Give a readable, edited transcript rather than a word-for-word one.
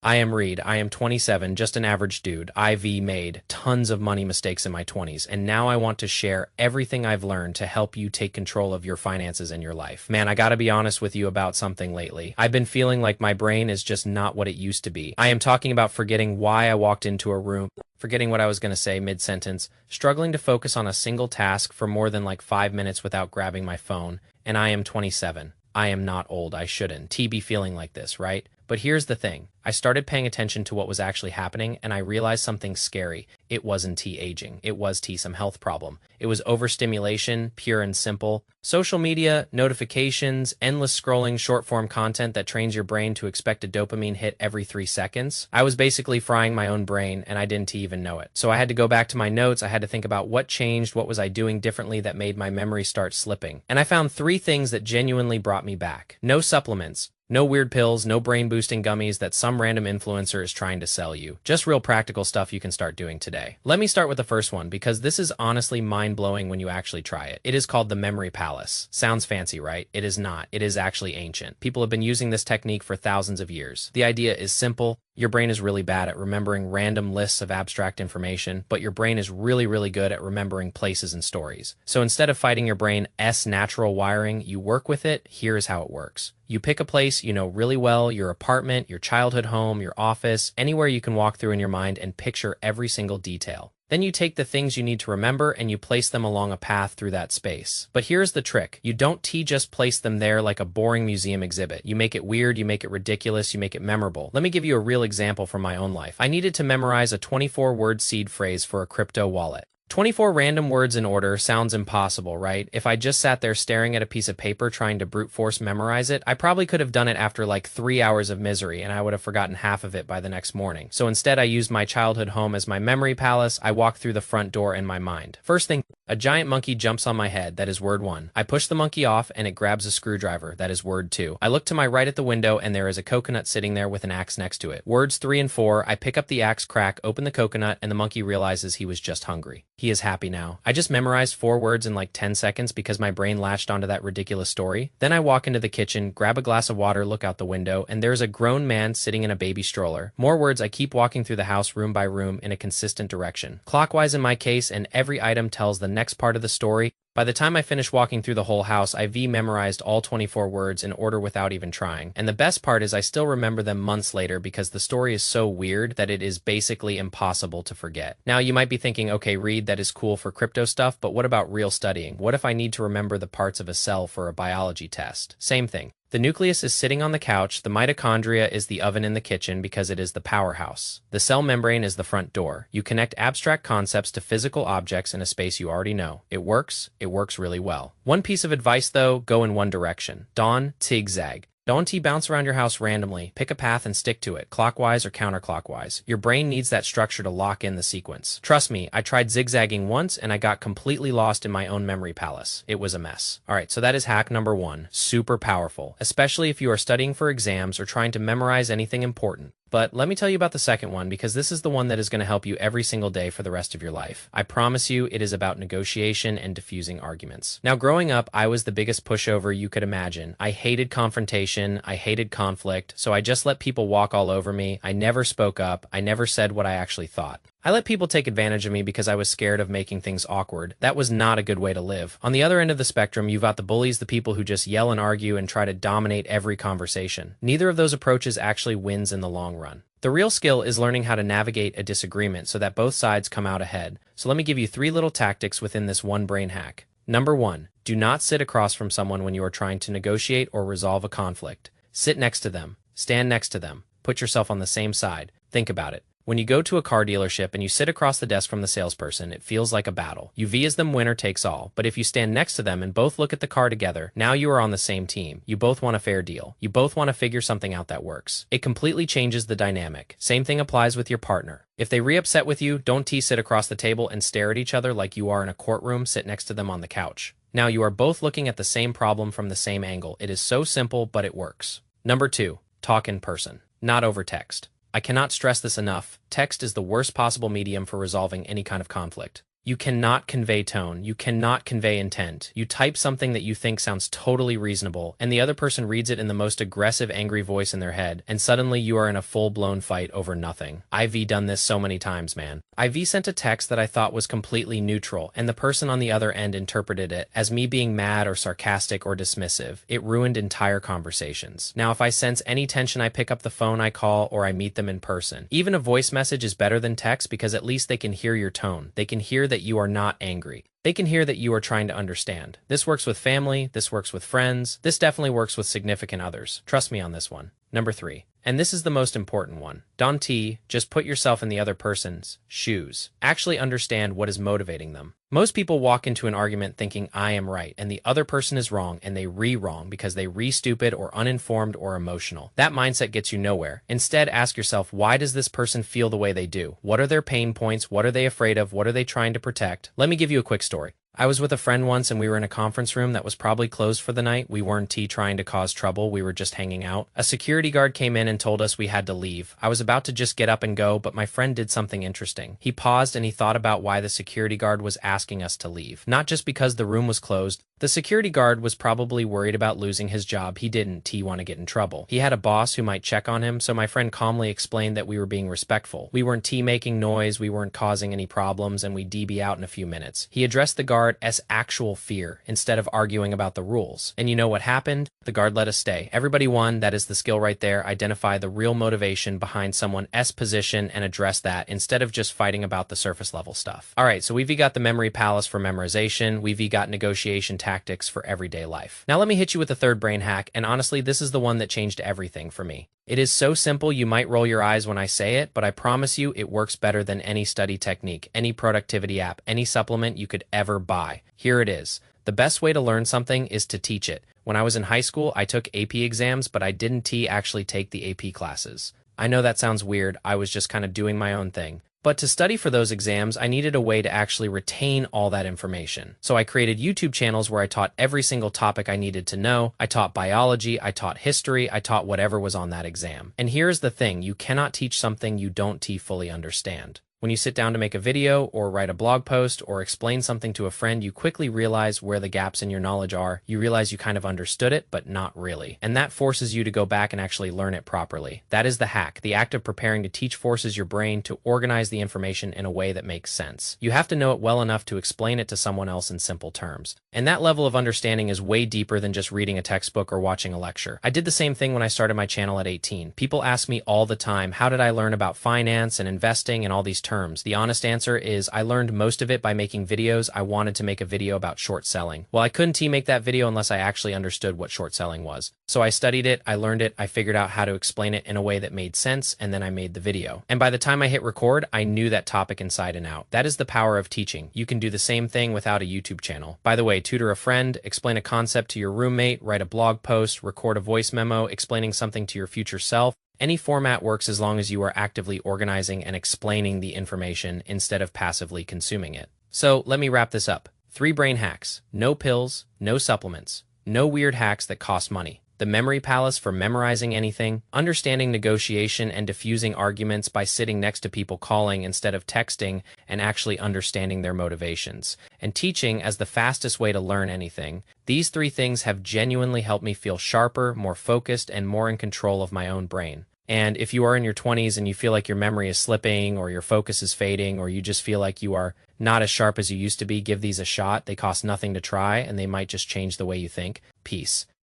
I am Reed. I am 27, just an average dude. I've made tons of money mistakes in my 20s, and now I want to share everything I've learned to help you take control of your finances and your life. Man, I gotta be honest with you about something lately. I've been feeling like my brain is just not what it used to be. I am talking about forgetting why I walked into a room, forgetting what I was going to say mid-sentence, struggling to focus on a single task for more than like 5 minutes without grabbing my phone, and I am 27. I am not old. I shouldn't be feeling like this, right? But here's the thing. I started paying attention to what was actually happening, and I realized something scary. It wasn't aging. It was some health problem. It was overstimulation, pure and simple. Social media, notifications, endless scrolling, short-form content that trains your brain to expect a dopamine hit every 3 seconds. I was basically frying my own brain, and I didn't even know it. So I had to go back to my notes. I had to think about what changed, what was I doing differently that made my memory start slipping. And I found 3 things that genuinely brought me back. No supplements. No weird pills, no brain-boosting gummies that some random influencer is trying to sell you. Just real practical stuff you can start doing today. Let me start with the first one because this is honestly mind-blowing when you actually try it. It is called the Memory Palace. Sounds fancy, right? It is not. It is actually ancient. People have been using this technique for thousands of years. The idea is simple. Your brain is really bad at remembering random lists of abstract information, but your brain is really, really good at remembering places and stories. So instead of fighting your brain's natural wiring, you work with it. Here is how it works. You pick a place you know really well, your apartment, your childhood home, your office, anywhere you can walk through in your mind and picture every single detail. Then you take the things you need to remember and you place them along a path through that space. But here's the trick. You don't just place them there like a boring museum exhibit. You make it weird, you make it ridiculous, you make it memorable. Let me give you a real example from my own life. I needed to memorize a 24-word seed phrase for a crypto wallet. 24 random words in order sounds impossible, right? If I just sat there staring at a piece of paper trying to brute force memorize it, I probably could have done it after like 3 hours of misery and I would have forgotten half of it by the next morning. So instead I used my childhood home as my memory palace. I walked through the front door in my mind. First thing, a giant monkey jumps on my head. That is word 1. I push the monkey off and it grabs a screwdriver. That is word 2. I look to my right at the window and there is a coconut sitting there with an axe next to it. Words 3 and 4, I pick up the axe, crack, open the coconut, and the monkey realizes he was just hungry. He is happy now. I just memorized 4 words in like 10 seconds because my brain latched onto that ridiculous story. Then I walk into the kitchen, grab a glass of water, look out the window, and there's a grown man sitting in a baby stroller. More words, I keep walking through the house room by room in a consistent direction. Clockwise in my case, and every item tells the next part of the story. By the time I finished walking through the whole house, I memorized all 24 words in order without even trying. And the best part is I still remember them months later because the story is so weird that it is basically impossible to forget. Now you might be thinking, okay, Reed, that is cool for crypto stuff, but what about real studying? What if I need to remember the parts of a cell for a biology test? Same thing. The nucleus is sitting on the couch, the mitochondria is the oven in the kitchen because it is the powerhouse. The cell membrane is the front door. You connect abstract concepts to physical objects in a space you already know. It works really well. One piece of advice though, go in one direction. Don't zigzag. Don't bounce around your house randomly. Pick a path and stick to it, clockwise or counterclockwise. Your brain needs that structure to lock in the sequence. Trust me, I tried zigzagging once and I got completely lost in my own memory palace. It was a mess. Alright, so that is hack number 1. Super powerful, especially if you are studying for exams or trying to memorize anything important. But let me tell you about the second one because this is the one that is going to help you every single day for the rest of your life. I promise you it is about negotiation and diffusing arguments. Now growing up, I was the biggest pushover you could imagine. I hated confrontation, I hated conflict, so I just let people walk all over me. I never spoke up, I never said what I actually thought. I let people take advantage of me because I was scared of making things awkward. That was not a good way to live. On the other end of the spectrum, you've got the bullies, the people who just yell and argue and try to dominate every conversation. Neither of those approaches actually wins in the long run. The real skill is learning how to navigate a disagreement so that both sides come out ahead. So let me give you 3 little tactics within this one brain hack. Number 1, do not sit across from someone when you are trying to negotiate or resolve a conflict. Sit next to them. Stand next to them. Put yourself on the same side. Think about it. When you go to a car dealership and you sit across the desk from the salesperson, it feels like a battle. You as them winner takes all. But if you stand next to them and both look at the car together, now you are on the same team. You both want a fair deal. You both want to figure something out that works. It completely changes the dynamic. Same thing applies with your partner. If they re-upset with you, don't sit across the table and stare at each other like you are in a courtroom. Sit next to them on the couch. Now you are both looking at the same problem from the same angle. It is so simple, but it works. Number 2, talk in person, not over text. I cannot stress this enough. Text is the worst possible medium for resolving any kind of conflict. You cannot convey tone. You cannot convey intent. You type something that you think sounds totally reasonable, and the other person reads it in the most aggressive, angry voice in their head, and suddenly you are in a full-blown fight over nothing. I've done this so many times, man. IV sent a text that I thought was completely neutral, and the person on the other end interpreted it as me being mad or sarcastic or dismissive. It ruined entire conversations. Now, if I sense any tension, I pick up the phone, I call, or I meet them in person. Even a voice message is better than text because at least they can hear your tone. They can hear that you are not angry. They can hear that you are trying to understand. This works with family, this works with friends, this definitely works with significant others. Trust me on this one. Number 3. And this is the most important one. Don't just put yourself in the other person's shoes. Actually understand what is motivating them. Most people walk into an argument thinking I am right and the other person is wrong, and they wrong because they stupid or uninformed or emotional. That mindset gets you nowhere. Instead, ask yourself, why does this person feel the way they do? What are their pain points? What are they afraid of? What are they trying to protect? Let me give you a quick story. I was with a friend once and we were in a conference room that was probably closed for the night. We weren't trying to cause trouble. We were just hanging out. A security guard came in and told us we had to leave. I was about to just get up and go, but my friend did something interesting. He paused and he thought about why the security guard was asking us to leave. Not just because the room was closed. The security guard was probably worried about losing his job. He didn't want to get in trouble. He had a boss who might check on him, so my friend calmly explained that we were being respectful. We weren't making noise, we weren't causing any problems, and we'd be out in a few minutes. He addressed the guard as actual fear instead of arguing about the rules. And you know what happened? The guard let us stay. Everybody won. That is the skill right there. Identify the real motivation behind someone's position and address that instead of just fighting about the surface level stuff. All right, so we've got the memory palace for memorization. We've got negotiation tactics for everyday life. Now let me hit you with the third brain hack, and honestly, this is the one that changed everything for me. It is so simple you might roll your eyes when I say it, but I promise you it works better than any study technique, any productivity app, any supplement you could ever buy. Here it is. The best way to learn something is to teach it. When I was in high school, I took AP exams, but I didn't actually take the AP classes. I know that sounds weird. I was just kind of doing my own thing. But to study for those exams, I needed a way to actually retain all that information. So I created YouTube channels where I taught every single topic I needed to know. I taught biology, I taught history, I taught whatever was on that exam. And here's the thing, you cannot teach something you don't fully understand. When you sit down to make a video or write a blog post or explain something to a friend, you quickly realize where the gaps in your knowledge are. You realize you kind of understood it, but not really. And that forces you to go back and actually learn it properly. That is the hack. The act of preparing to teach forces your brain to organize the information in a way that makes sense. You have to know it well enough to explain it to someone else in simple terms. And that level of understanding is way deeper than just reading a textbook or watching a lecture. I did the same thing when I started my channel at 18. People ask me all the time, how did I learn about finance and investing and all these terms? The honest answer is I learned most of it by making videos. I wanted to make a video about short selling. Well, I couldn't make that video unless I actually understood what short selling was. So I studied it, I learned it, I figured out how to explain it in a way that made sense, and then I made the video. And by the time I hit record, I knew that topic inside and out. That is the power of teaching. You can do the same thing without a YouTube channel. By the way, tutor a friend, explain a concept to your roommate, write a blog post, record a voice memo explaining something to your future self. Any format works as long as you are actively organizing and explaining the information instead of passively consuming it. So let me wrap this up. 3 brain hacks. No pills, no supplements, no weird hacks that cost money. The memory palace for memorizing anything, understanding negotiation and diffusing arguments by sitting next to people calling instead of texting and actually understanding their motivations, and teaching as the fastest way to learn anything. These 3 things have genuinely helped me feel sharper, more focused, and more in control of my own brain. And if you are in your 20s and you feel like your memory is slipping or your focus is fading or you just feel like you are not as sharp as you used to be, give these a shot. They cost nothing to try and they might just change the way you think. Peace.